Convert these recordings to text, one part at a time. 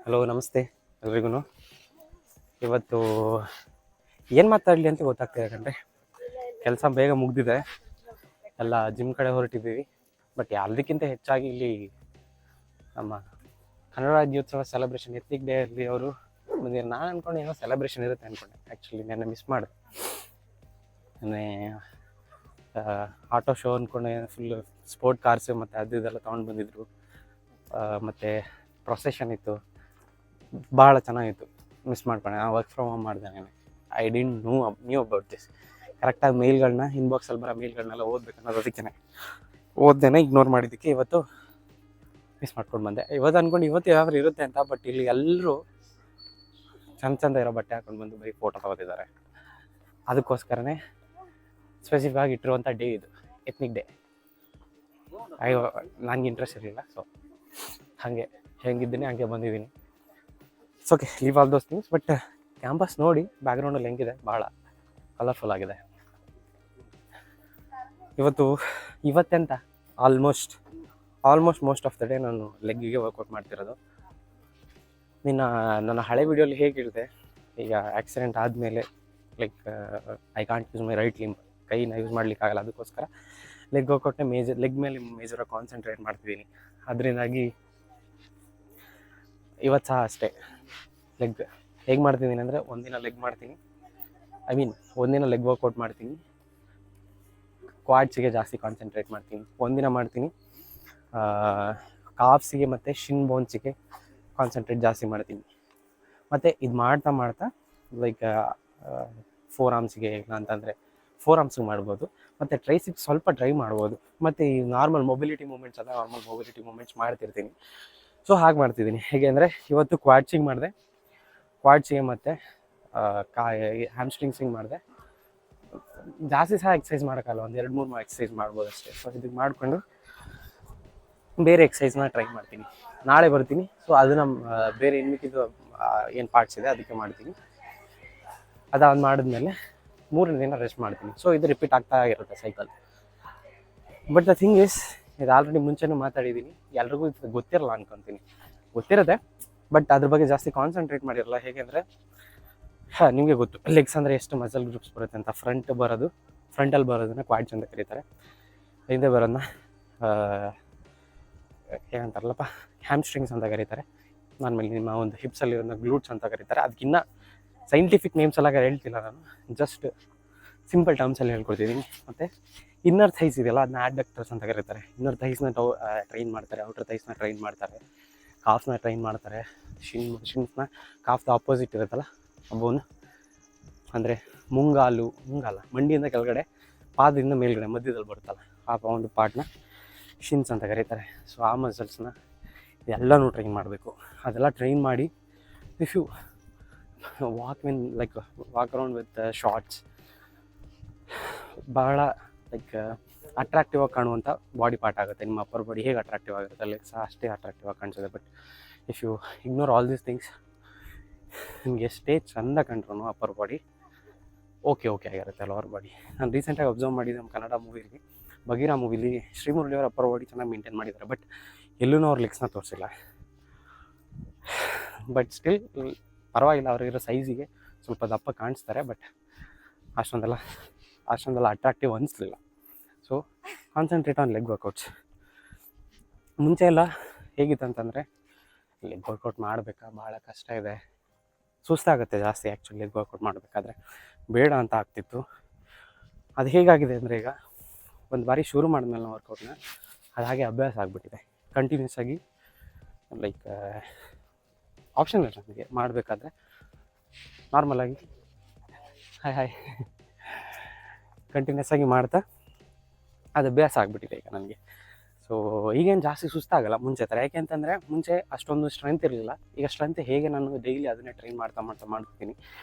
Hello, ನಮಸ್ತೆ ಎಲ್ರಿಗೂ. ಇವತ್ತು ಏನು ಮಾತಾಡಲಿ ಅಂತ ಗೊತ್ತಾಗ್ತಿದೆ ಕಣ್ರಿ. ಕೆಲಸ ಬೇಗ ಮುಗ್ದಿದೆ, ಎಲ್ಲ ಜಿಮ್ ಕಡೆ ಹೊರಟಿದ್ದೀವಿ. ಬಟ್ ಎಲ್ಲದಕ್ಕಿಂತ ಹೆಚ್ಚಾಗಿ ಇಲ್ಲಿ ನಮ್ಮ Kannada Rajyotsava celebration ethnic day ಅಲ್ಲಿ ಅವರು ಮುಂದೆ ನಾನು ಅಂದ್ಕೊಂಡು ಏನೋ ಸೆಲೆಬ್ರೇಷನ್ ಇರುತ್ತೆ ಅಂದ್ಕೊಂಡೆ. ಆ್ಯಕ್ಚುಲಿ ನೆನ್ನೆ ಮಿಸ್ ಮಾಡಿದೆ. ನೆನ್ನೆ ಆಟೋ ಶೋ ಅಂದ್ಕೊಂಡು ಫುಲ್ ಸ್ಪೋರ್ಟ್ ಕಾರ್ಸು ಮತ್ತು ಅದು ಇದೆಲ್ಲ ತೊಗೊಂಡು ಬಂದಿದ್ರು. ಮತ್ತು ಪ್ರೊಸೆಷನ್ ಇತ್ತು, ಭಾಳ ಚೆನ್ನಾಗಿತ್ತು. ಮಿಸ್ ಮಾಡ್ಕೊಂಡೆ. ನಾನು ವರ್ಕ್ ಫ್ರಮ್ ಹೋಮ್ ಮಾಡಿದೆ. ನಾನು I didn't new about this. ಕರೆಕ್ಟಾಗಿ ಮೇಲ್ಗಳನ್ನ ಇನ್ಬಾಕ್ಸಲ್ಲಿ ಬರೋ ಮೇಲ್ಗಳನ್ನೆಲ್ಲ ಓದಬೇಕು ಅನ್ನೋದು ಅದಕ್ಕೆ ಓದ್ದೇನೆ ಇಗ್ನೋರ್ ಮಾಡಿದ್ದಕ್ಕೆ ಇವತ್ತು ಮಿಸ್ ಮಾಡ್ಕೊಂಡು ಬಂದೆ. ಇವತ್ತು ಅಂದ್ಕೊಂಡು ಇವತ್ತು ಯಾವ್ದು ಇರುತ್ತೆ ಅಂತ. ಬಟ್ ಇಲ್ಲಿ ಎಲ್ಲರೂ ಚಂದ ಇರೋ ಬಟ್ಟೆ ಹಾಕೊಂಡು ಬಂದು ಬರೀ ಫೋಟೋ ತಗೋತಿದ್ದಾರೆ. ಅದಕ್ಕೋಸ್ಕರನೇ ಸ್ಪೆಸಿಫಿಕ್ ಆಗಿ ಇಟ್ಟಿರುವಂಥ ಡೇ ಇದು, ಎತ್ನಿಕ್ ಡೇ. ನನಗೆ ಇಂಟ್ರೆಸ್ಟ್ ಇರಲಿಲ್ಲ, ಸೊ ಹೆಂಗಿದ್ದೀನಿ ಹಂಗೆ ಬಂದಿದ್ದೀನಿ. It's okay, leave all those things. But campus ನೋಡಿ ಬ್ಯಾಕ್ಗ್ರೌಂಡಲ್ಲಿ ಹೆಂಗಿದೆ, ಭಾಳ ಕಲರ್ಫುಲ್ ಆಗಿದೆ. ಇವತ್ತೆಂತ almost most of the day ನಾನು ಲೆಗ್ಗಿಗೆ ವರ್ಕೌಟ್ ಮಾಡ್ತಿರೋದು. ನನ್ನ ಹಳೆ ವಿಡಿಯೋಲಿ ಹೇಗೆ ಹೇಳಿದೆ, ಈಗ ಆ್ಯಕ್ಸಿಡೆಂಟ್ ಆದಮೇಲೆ like I can't use my right limb, ಕೈನ ಯೂಸ್ ಮಾಡ್ಲಿಕ್ಕಾಗಲ್ಲ. ಅದಕ್ಕೋಸ್ಕರ ಲೆಗ್ ವರ್ಕೌಟ್ನೇ ಲೆಗ್ ಮೇಲೆ ಮೇಜರಾಗಿ ಕಾನ್ಸಂಟ್ರೇಟ್ ಮಾಡ್ತಿದ್ದೀನಿ. ಅದರಿಂದಾಗಿ ಇವತ್ತು ಸಹ ಅಷ್ಟೇ ಲೆಗ್ ಹೇಗೆ ಮಾಡ್ತಿದ್ದೀನಿ ಅಂದರೆ, ಒಂದಿನ ಲೆಗ್ ಮಾಡ್ತೀನಿ, ಒಂದಿನ ಲೆಗ್ ವರ್ಕೌಟ್ ಮಾಡ್ತೀನಿ, ಕ್ವಾಡ್ಸಿಗೆ ಜಾಸ್ತಿ ಕಾನ್ಸಂಟ್ರೇಟ್ ಮಾಡ್ತೀನಿ. ಒಂದಿನ ಮಾಡ್ತೀನಿ ಕಾಫ್ಸಿಗೆ ಮತ್ತು ಶಿನ್ ಬೋನ್ಸಿಗೆ ಕಾನ್ಸಂಟ್ರೇಟ್ ಜಾಸ್ತಿ ಮಾಡ್ತೀನಿ. ಮತ್ತು ಇದು ಮಾಡ್ತಾ ಲೈಕ್ ಫೋರ್ ಆರ್ಮ್ಸಿಗೆ ಅಂತಂದರೆ ಫೋರ್ ಆರ್ಮ್ಸಿಗೆ ಮಾಡ್ಬೋದು, ಮತ್ತು ಟ್ರೈಸಿಗೆ ಸ್ವಲ್ಪ ಟ್ರೈ ಮಾಡ್ಬೋದು. ಮತ್ತು ಈ ನಾರ್ಮಲ್ ಮೊಬಿಲಿಟಿ ಮೂಮೆಂಟ್ಸ್ ಮಾಡ್ತಿರ್ತೀನಿ. ಸೊ ಹಾಗೆ ಮಾಡ್ತಿದ್ದೀನಿ. ಹೇಗೆ ಅಂದರೆ, ಇವತ್ತು ಕ್ವಾಡ್ಸಿಗೆ ಮಾಡಿದೆ, ಕ್ವಾಡ್ಸಿಗೆ ಮತ್ತು ಹ್ಯಾಮ್ಸ್ಟ್ರಿಂಗ್ಸಿಗೆ ಮಾಡಿದೆ. ಜಾಸ್ತಿ ಸಹ ಎಕ್ಸಸೈಸ್ ಮಾಡೋಕ್ಕಲ್ಲ, ಒಂದು 2-3 ಎಕ್ಸಸೈಸ್ ಮಾಡ್ಬೋದು ಅಷ್ಟೇ. ಸೊ ಇದಕ್ಕೆ ಮಾಡಿಕೊಂಡು ಬೇರೆ ಎಕ್ಸಸೈಸ್ನ ಟ್ರೈ ಮಾಡ್ತೀನಿ. ನಾಳೆ ಬರ್ತೀನಿ. ಸೊ ಅದನ್ನು ಬೇರೆ ಇನ್ನಿಕ್ಕಿದ್ದು ಏನು ಪಾರ್ಟ್ಸ್ ಇದೆ ಅದಕ್ಕೆ ಮಾಡ್ತೀನಿ. ಅದಾದ ಮಾಡಿದ್ಮೇಲೆ 3ನೇ ದಿನ ರೆಸ್ಟ್ ಮಾಡ್ತೀನಿ. ಸೊ ಇದು ರಿಪೀಟ್ ಆಗ್ತಾ ಇರುತ್ತೆ cycle. But the thing is, ಇದು ಆಲ್ರೆಡಿ ಮುಂಚೆನೂ ಮಾತಾಡಿದ್ದೀನಿ, ಎಲ್ರಿಗೂ ಇದು ಗೊತ್ತಿರಲ್ಲ ಅನ್ಕೊತೀನಿ. ಗೊತ್ತಿರುತ್ತೆ, ಬಟ್ ಅದ್ರ ಬಗ್ಗೆ ಜಾಸ್ತಿ ಕಾನ್ಸಂಟ್ರೇಟ್ ಮಾಡಿರಲ್ಲ. ಹೇಗೆ ಅಂದರೆ, ನಿಮಗೆ ಗೊತ್ತು ಲೆಗ್ಸ್ ಅಂದರೆ ಎಷ್ಟು ಮಸಲ್ ಗ್ರೂಪ್ಸ್ ಬರುತ್ತೆ ಅಂತ. ಫ್ರಂಟಲ್ಲಿ ಬರೋದನ್ನ ಕ್ವಾಡ್ಸ್ ಅಂತ ಕರೀತಾರೆ. ಹಿಂದೆ ಬರೋದನ್ನ ಏನಂತಾರಲ್ಲಪ್ಪ, ಹ್ಯಾಮ್ಸ್ಟ್ರಿಂಗ್ಸ್ ಅಂತ ಕರೀತಾರೆ. ನಾರ್ಮಲಿ ನಿಮ್ಮ ಒಂದು ಹಿಪ್ಸಲ್ಲಿರೋದನ್ನ ಗ್ಲೂಟ್ಸ್ ಅಂತ ಕರೀತಾರೆ. ಅದಕ್ಕಿನ್ನ ಸೈಂಟಿಫಿಕ್ ನೇಮ್ಸ್ ಎಲ್ಲ ಹೇಳ್ತಿಲ್ಲ ನಾನು, ಜಸ್ಟ್ ಸಿಂಪಲ್ ಟರ್ಮ್ಸಲ್ಲಿ ಹೇಳ್ಕೊಡ್ತಿದ್ದೀನಿ. ಮತ್ತು ಇನ್ನರ್ ಥೈಸ್ ಇದೆಯಲ್ಲ, ಅದನ್ನ ಆಡ್ಡಕ್ಟರ್ಸ್ ಅಂತ ಕರೀತಾರೆ. ಇನ್ನರ್ ಥೈಸ್ನ ಟ್ರೈನ್ ಮಾಡ್ತಾರೆ, ಔಟರ್ ಥೈಸ್ನ ಟ್ರೈನ್ ಮಾಡ್ತಾರೆ, ಕಾಫ್ನ ಟ್ರೈನ್ ಮಾಡ್ತಾರೆ, ಶಿನ್ಸ್ನ ಕಾಫ್ದ ಆಪೋಸಿಟ್ ಇರುತ್ತಲ್ಲ ಬೋನ್, ಅಂದರೆ ಮಂಡಿಯಿಂದ ಕೆಳಗಡೆ ಪಾದದಿಂದ ಮೇಲ್ಗಡೆ ಮಧ್ಯದಲ್ಲಿ ಬರುತ್ತಲ್ಲ ಆ ಒಂದು ಪಾರ್ಟ್ನ ಶಿನ್ಸ್ ಅಂತ ಕರೀತಾರೆ. ಸೊ ಆ ಮಸಲ್ಸ್ನ ಎಲ್ಲನೂ ಟ್ರೈನ್ ಮಾಡಬೇಕು. ಅದೆಲ್ಲ ಟ್ರೈನ್ ಮಾಡಿ if you walk around with shorts, ಭಾಳ ಅಟ್ರಾಕ್ಟಿವ್ ಆಗಿ ಕಾಣುವಂಥ ಬಾಡಿ ಪಾರ್ಟ್ ಆಗುತ್ತೆ. ನಿಮ್ಮ ಅಪ್ಪರ್ ಬಾಡಿ ಹೇಗೆ ಅಟ್ರಾಕ್ಟಿವ್ ಆಗಿರುತ್ತೆ, ಲೆಗ್ ಸಹ ಅಷ್ಟೇ ಅಟ್ರಾಕ್ಟಿವ್ ಆಗಿ ಕಾಣಿಸುತ್ತೆ. But if you ignore all these things, ನಿಮಗೆ ಎಷ್ಟೇ ಚೆಂದ ಕಂಡ್ರು ಅಪ್ಪರ್ ಬಾಡಿ ಓಕೆ ಆಗಿರುತ್ತೆ ಲೋವರ್ ಬಾಡಿ. ನಾನು ರೀಸೆಂಟಾಗಿ ಅಬ್ಸರ್ವ್ ಮಾಡಿದ್ದೆ, ನಮ್ಮ ಕನ್ನಡ ಮೂವಿಲಿ ಬಗೀರಾ ಮೂವಿಲಿ ಶ್ರೀಮುರಳಿಯವರ ಅಪ್ಪರ್ ಬಾಡಿ ಚೆನ್ನಾಗಿ ಮೇಂಟೈನ್ ಮಾಡಿದ್ದಾರೆ. ಬಟ್ ಎಲ್ಲೂ ಅವ್ರ ಲೆಗ್ಸ್ನ ತೋರಿಸಿಲ್ಲ. ಬಟ್ ಸ್ಟಿಲ್ ಪರವಾಗಿಲ್ಲ, ಅವ್ರಿಗಿರೋ ಸೈಜಿಗೆ ಸ್ವಲ್ಪ ದಪ್ಪ ಕಾಣಿಸ್ತಾರೆ. ಬಟ್ ಅಷ್ಟೊಂದೆಲ್ಲ ಅಟ್ರಾಕ್ಟಿವ್ ಅನಿಸ್ಲಿಲ್ಲ. So concentrate on leg workouts. ಮುಂಚೆ ಎಲ್ಲ ಹೇಗಿತ್ತು ಅಂತಂದರೆ, ಲೆಗ್ ವರ್ಕೌಟ್ ಮಾಡಬೇಕಾ, ಭಾಳ ಕಷ್ಟ ಇದೆ, ಸುಸ್ತಾಗುತ್ತೆ ಜಾಸ್ತಿ ಆ್ಯಕ್ಚುಲಿ ಲೆಗ್ ವರ್ಕೌಟ್ ಮಾಡಬೇಕಾದ್ರೆ, ಬೇಡ ಅಂತ ಆಗ್ತಿತ್ತು. ಅದು ಹೇಗಾಗಿದೆ ಅಂದರೆ, ಈಗ ಒಂದು ಬಾರಿ ಶುರು ಮಾಡಿದ್ಮೇಲೆ ನಾವು ವರ್ಕೌಟ್ನ, ಅದು ಹಾಗೆ ಅಭ್ಯಾಸ ಆಗಿಬಿಟ್ಟಿದೆ. ಕಂಟಿನ್ಯೂಸ್ ಆಗಿ ಲೈಕ್ ಆಪ್ಷನ್ ಇಲ್ಲ ನನಗೆ ಮಾಡಬೇಕಾದ್ರೆ. ನಾರ್ಮಲಾಗಿ ಹಾಯ್ ಕಂಟಿನ್ಯೂಸ್ ಆಗಿ ಮಾಡ್ತಾ ಅದು ಅಭ್ಯಾಸ ಆಗಿಬಿಟ್ಟಿದೆ ಈಗ ನನಗೆ. ಸೊ ಈಗೇನು ಜಾಸ್ತಿ ಸುಸ್ತಾಗಲ್ಲ ಮುಂಚೆ ಥರ. ಯಾಕೆ ಅಂತಂದರೆ, ಮುಂಚೆ ಅಷ್ಟೊಂದು ಸ್ಟ್ರೆಂತ್ ಇರಲಿಲ್ಲ. ಈಗ ಸ್ಟ್ರೆಂತ್ ಹೇಗೆ ನಾನು ಡೈಲಿ ಅದನ್ನೇ ಟ್ರೈನ್ ಮಾಡ್ತೀನಿ.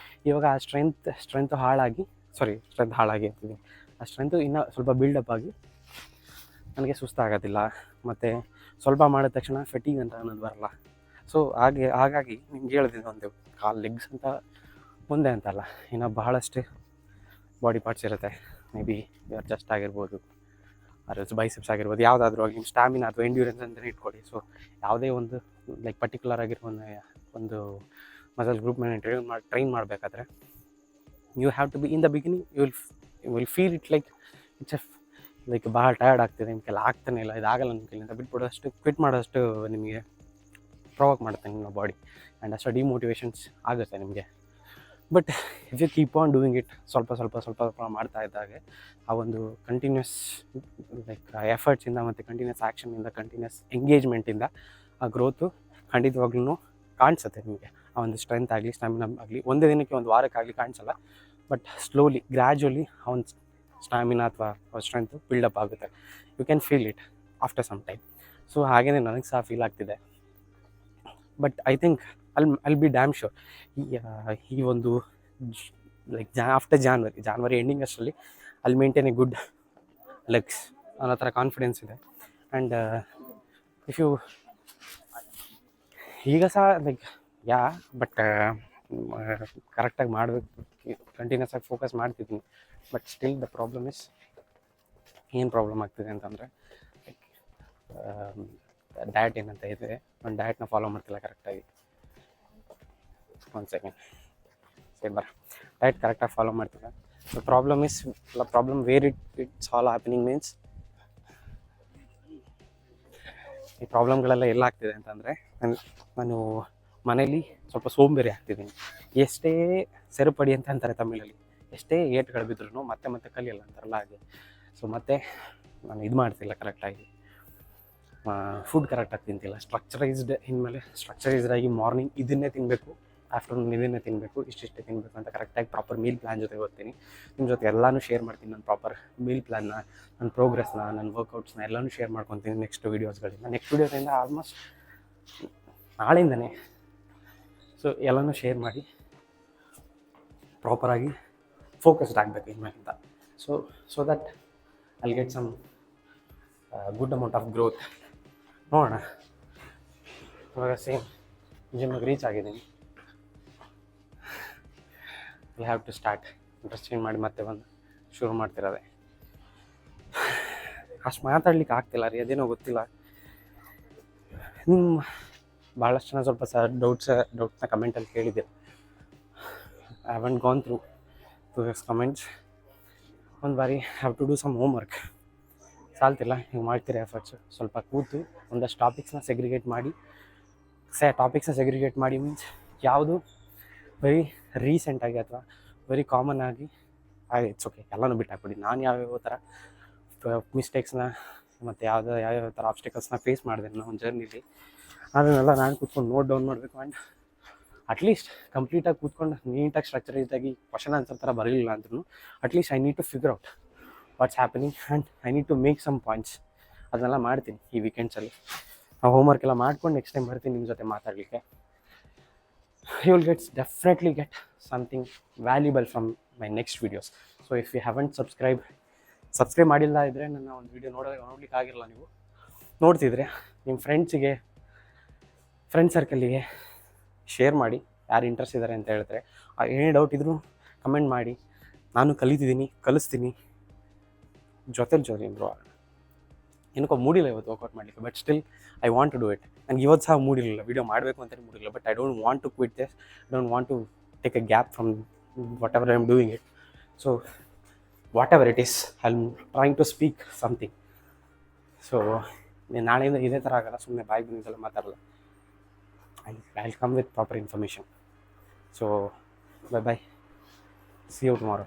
ಇವಾಗ ಆ ಸ್ಟ್ರೆಂತ್ ಹಾಳಾಗಿ ಅಂತೀನಿ. ಆ ಸ್ಟ್ರೆಂತು ಇನ್ನೂ ಸ್ವಲ್ಪ ಬಿಲ್ಡಪ್ ಆಗಿ ನನಗೆ ಸುಸ್ತಾಗೋದಿಲ್ಲ. ಮತ್ತು ಸ್ವಲ್ಪ ಮಾಡಿದ ತಕ್ಷಣ ಫೆಟಿಗ್ ಅಂತ ಅನ್ನೋದು ಬರಲ್ಲ. ಸೊ ಹಾಗಾಗಿ ನಿಮ್ಗೆ ಹೇಳ್ತಿದ್ದೆ, ಒಂದು ಕಾಲು ಲೆಗ್ಸ್ ಅಂತ ಮುಂದೆ ಅಂತಲ್ಲ, ಇನ್ನು ಬಹಳಷ್ಟು ಬಾಡಿ ಪಾರ್ಟ್ಸ್ ಇರುತ್ತೆ. ಮೇ ಬಿ ಯುವರ್ ಚೆಸ್ಟ್ ಆಗಿರ್ಬೋದು, ಅದು ಬೈಸೆಪ್ಸ್ ಆಗಿರ್ಬೋದು, ಯಾವುದಾದ್ರೂ ಆಗಲಿ ನಿಮ್ಮ ಸ್ಟ್ಯಾಮಿನಾ ಅಥವಾ ಎಂಡ್ಯೂರೆನ್ಸ್ ಅಂತಲೇ ಇಟ್ಕೊಳ್ಳಿ. ಸೊ ಯಾವುದೇ ಒಂದು ಲೈಕ್ ಪರ್ಟಿಕ್ಯುಲರ್ ಆಗಿರೋ ಒಂದು ಮಸಲ್ ಗ್ರೂಪ್ ಮೇಲೆ ಟ್ರೈನ್ ಮಾಡಬೇಕಾದ್ರೆ you have to be in the beginning you will feel it like it's like ಭಾಳ ಟಯರ್ಡ್ ಆಗ್ತಿದೆ, ನಿಮಗೆಲ್ಲ ಆಗ್ತಾನೆ ಇಲ್ಲ, ಇದಾಗಲ್ಲ ನಿಮ್ಮ ಕೈಲಿಂದ, ಬಿಟ್ಬಿಡೋಷ್ಟು ಕ್ವಿಟ್ ಮಾಡೋಷ್ಟು ನಿಮಗೆ ಪ್ರೊವೋಕ್ ಮಾಡುತ್ತೆ ನಿಮ್ಮ ಬಾಡಿ ಆ್ಯಂಡ್ ಅಷ್ಟು ಡಿಮೋಟಿವೇಶನ್ಸ್ ಆಗುತ್ತೆ ನಿಮಗೆ. But if you keep on doing it, ಸ್ವಲ್ಪ ಸ್ವಲ್ಪ ಮಾಡ್ತಾ ಇದ್ದಾಗೆ ಆ ಒಂದು ಕಂಟಿನ್ಯೂಸ್ ಲೈಕ್ ಎಫರ್ಟ್ಸಿಂದ ಮತ್ತು ಕಂಟಿನ್ಯೂಸ್ ಆ್ಯಕ್ಷನಿಂದ, ಕಂಟಿನ್ಯೂಸ್ ಎಂಗೇಜ್ಮೆಂಟಿಂದ ಆ ಗ್ರೋತು ಖಂಡಿತವಾಗ್ಲೂ ಕಾಣಿಸುತ್ತೆ ನಿಮಗೆ. ಆ ಒಂದು ಸ್ಟ್ರೆಂತ್ ಆಗಲಿ, ಸ್ಟ್ಯಾಮಿನಾ ಆಗಲಿ ಒಂದೇ ದಿನಕ್ಕೆ ಒಂದು ವಾರಕ್ಕಾಗಲಿ ಕಾಣಿಸಲ್ಲ, ಬಟ್ ಸ್ಲೋಲಿ ಗ್ರ್ಯಾಜುವಲಿ ಆ ಒಂದು ಸ್ಟ್ಯಾಮಿನಾ ಅಥವಾ ಸ್ಟ್ರೆಂತು ಬಿಲ್ಡಪ್ ಆಗುತ್ತೆ. You can feel it after some time. So ಹಾಗೆಯೇ ನನಗೆ ಸಹ ಫೀಲ್ ಆಗ್ತಿದೆ. But I think I'll be damn sure ಈ ಒಂದು ಲೈಕ್ ಆಫ್ಟರ್ ಜಾನ್ವರಿ ಎಂಡಿಂಗ್ ಅಷ್ಟರಲ್ಲಿ I'll maintain a good legs ಅನ್ನೋ ಥರ ಕಾನ್ಫಿಡೆನ್ಸ್ ಇದೆ. ಆ್ಯಂಡ್ ಇಫ್ ಯು ಈಗ ಸಹ ಲೈಕ್ ಬಟ್ ಕರೆಕ್ಟಾಗಿ ಮಾಡಬೇಕು, ಕಂಟಿನ್ಯೂಸ್ ಆಗಿ ಫೋಕಸ್ ಮಾಡ್ತಿದ್ದೀನಿ. But still the problem is, ಏನು ಪ್ರಾಬ್ಲಮ್ ಆಗ್ತಿದೆ ಅಂತಂದರೆ ಲೈಕ್ ಡಯಟ್ ಏನಂತ ಇದೆ, ಒಂದು ಡಯಟ್ನ ಫಾಲೋ ಮಾಡ್ತಿಲ್ಲ ಕರೆಕ್ಟಾಗಿ. ಒಂದು ಸೆಕೆಂಡ್ ಡಯಟ್ ಕರೆಕ್ಟಾಗಿ ಫಾಲೋ ಮಾಡ್ತಿಲ್ಲ. The problem where it's all happening means, ಈ ಪ್ರಾಬ್ಲಮ್ಗಳೆಲ್ಲ ಎಲ್ಲ ಆಗ್ತಿದೆ ಅಂತಂದರೆ ನಾನು ಮನೇಲಿ ಸ್ವಲ್ಪ ಸೋಂಬೇರಿ ಆಗ್ತಿದ್ದೀನಿ. ಎಷ್ಟೇ ಸೆರುಪಡಿ ಅಂತ ಅಂತಾರೆ ತಮಿಳಲ್ಲಿ, ಎಷ್ಟೇ ಏಟ್ಗಳು ಬಿದ್ರೂ ಮತ್ತೆ ಕಲಿಯಲ್ಲ ಅಂತಾರಲ್ಲ ಹಾಗೆ. ಸೊ ಮತ್ತೆ ನಾನು ಇದು ಮಾಡ್ತಿಲ್ಲ ಕರೆಕ್ಟಾಗಿ, ಫುಡ್ ಕರೆಕ್ಟಾಗಿ ತಿಂತಿಲ್ಲ. ಸ್ಟ್ರಕ್ಚರೈಸ್ಡ್ ಆಗಿ ಮಾರ್ನಿಂಗ್ ಇದನ್ನೇ ತಿನ್ನಬೇಕು, ಆಫ್ಟರ್ನೂನ್ ಇದನ್ನೇ ತಿನ್ನಬೇಕು, ಇಷ್ಟಿಷ್ಟೇ ತಿನ್ನಬೇಕು ಅಂತ ಕರೆಕ್ಟಾಗಿ ಪ್ರಾಪರ್ ಮೀಲ್ ಪ್ಲ್ಯಾನ್ ಜೊತೆ ಓದ್ತೀನಿ. ನಿಮ್ಮ ಜೊತೆ ಎಲ್ಲನೂ ಶೇರ್ ಮಾಡ್ತೀನಿ, ನನ್ನ ಪ್ರಾಪರ್ ಮೀಲ್ ಪ್ಲ್ಯಾನ್ನ, ನನ್ನ ಪ್ರೋಗ್ರೆಸ್ನ, ನನ್ನ ವರ್ಕೌಟ್ಸ್ನ ಎಲ್ಲನೂ ಶೇರ್ ಮಾಡ್ಕೊತೀನಿ ನೆಕ್ಸ್ಟ್ ವೀಡಿಯೋಸಿಂದ ಆಲ್ಮೋಸ್ಟ್ ನಾಳೆಯಿಂದನೇ. ಸೊ ಎಲ್ಲನೂ ಶೇರ್ ಮಾಡಿ ಪ್ರಾಪರಾಗಿ ಫೋಕಸ್ಡ್ ಆಗಬೇಕು ಇನ್ಮೇಲಿಂದ. So that I'll get some good amount of growth. ನೋಡೋಣ. ಇವಾಗ ಸೇಮ್ ಜಿಮ್ಮಿಗೆ ರೀಚ್ ಆಗಿದ್ದೀನಿ. We have to start. Dress change ಮಾಡಿ ಮತ್ತೆ ಬಂದು ಶುರು ಮಾಡ್ತಿರೋದೆ. ಅಷ್ಟು ಮಾತಾಡ್ಲಿಕ್ಕೆ ಆಗ್ತಿಲ್ಲ ರೀ, ಅದೇನೋ ಗೊತ್ತಿಲ್ಲ. ಭಾಳಷ್ಟು ಜನ ಸ್ವಲ್ಪ ಡೌಟ್ಸ್ನ ಕಮೆಂಟಲ್ಲಿ ಕೇಳಿದ್ದೆ. I haven't gone through this comments. ಒಂದು ಬಾರಿ have to do some homework. ಸಾಲ್ತಿಲ್ಲ, ನೀವು ಮಾಡ್ತೀರಾ ಎಫರ್ಟ್ಸು. ಸ್ವಲ್ಪ ಕೂತು ಒಂದಷ್ಟು ಟಾಪಿಕ್ಸ್ನ ಸೆಗ್ರಿಗೇಟ್ ಮಾಡಿ ಮೀನ್ಸ್ ಯಾವುದು ವೆರಿ ರೀಸೆಂಟಾಗಿ ಅಥವಾ ವೆರಿ ಕಾಮನ್ ಆಗಿ ಇಟ್ಸ್ ಓಕೆ, ಎಲ್ಲನೂ ಬಿಟ್ಟಾಕ್ಬಿಡಿ. ನಾನು ಯಾವ್ಯಾವ ಥರ ಮಿಸ್ಟೇಕ್ಸ್ನ ಮತ್ತು ಯಾವ್ಯಾವ ಥರ ಆಬ್ಸ್ಟಿಕಲ್ಸ್ನ ಫೇಸ್ ಮಾಡಿದೆ ನಾನು ಒಂದು ಜರ್ನಿಲಿ, ಅದನ್ನೆಲ್ಲ ನಾನು ಕೂತ್ಕೊಂಡು ನೋಟ್ ಡೌನ್ ಮಾಡಬೇಕು. ಆ್ಯಂಡ್ ಅಟ್ಲೀಸ್ಟ್ ಕಂಪ್ಲೀಟಾಗಿ ಕೂತ್ಕೊಂಡು ನೀಟಾಗಿ ಸ್ಟ್ರಕ್ಚರೈಸ್ಡಾಗಿ ಕ್ವಶನ್ ಆನ್ಸರ್ ಥರ ಬರಲಿಲ್ಲ ಅಂದ್ರೂ at least I need to figure out what's happening and I need to make some points. ಅದನ್ನೆಲ್ಲ ಮಾಡ್ತೀನಿ ಈ ವೀಕೆಂಡ್ಸಲ್ಲಿ. ಆ ಹೋಮ್ವರ್ಕ್ ಎಲ್ಲ ಮಾಡ್ಕೊಂಡು ನೆಕ್ಸ್ಟ್ ಟೈಮ್ ಬರ್ತೀನಿ ನಿಮ್ಮ ಜೊತೆ ಮಾತಾಡಲಿಕ್ಕೆ. You will definitely get something valuable from my next videos. So if you haven't subscribe ಮಾಡಿಲ್ಲ ಇದ್ದರೆ ನನ್ನ ಒಂದು ವೀಡಿಯೋ ನೋಡ್ಲಿಕ್ಕೆ ಆಗಿರಲ್ಲ, ನೀವು ನೋಡ್ತಿದ್ರೆ ನಿಮ್ಮ ಫ್ರೆಂಡ್ ಸರ್ಕಲ್ಲಿಗೆ ಶೇರ್ ಮಾಡಿ, ಯಾರು ಇಂಟ್ರೆಸ್ಟ್ ಇದ್ದಾರೆ ಅಂತ ಹೇಳಿದ್ರೆ. ಏನೇ ಡೌಟ್ ಇದ್ರೂ ಕಮೆಂಟ್ ಮಾಡಿ, ನಾನು ಕಲಿಸ್ತೀನಿ ಜೊತೆ ಬ್ರೋ. ಏನಕ್ಕೋ ಮೂಡಿಲ್ಲ ಇವತ್ತು ವರ್ಕೌಟ್ ಮಾಡಲಿಕ್ಕೆ, but still I want to do it. ನನಗೆ ಇವತ್ತು ಸಹ ಮೂಡಿರಲಿಲ್ಲ, ವೀಡಿಯೋ ಮಾಡಬೇಕು ಅಂತಲೇ ಮೂಡಿಲ್ಲ. But I don't want to quit this, I don't want to take a gap from whatever I am doing it. So whatever it is, I am trying to speak something. ಸೊ ನಾಳೆಯಿಂದ ಇದೇ ಥರ ಆಗಲ್ಲ, ಸುಮ್ಮನೆ ಬಾಯಿ ಬಂದಿದ್ದೆಲ್ಲ ಮಾತಾಡಲ್ಲ. I'll come with proper information. So bye, see you tomorrow.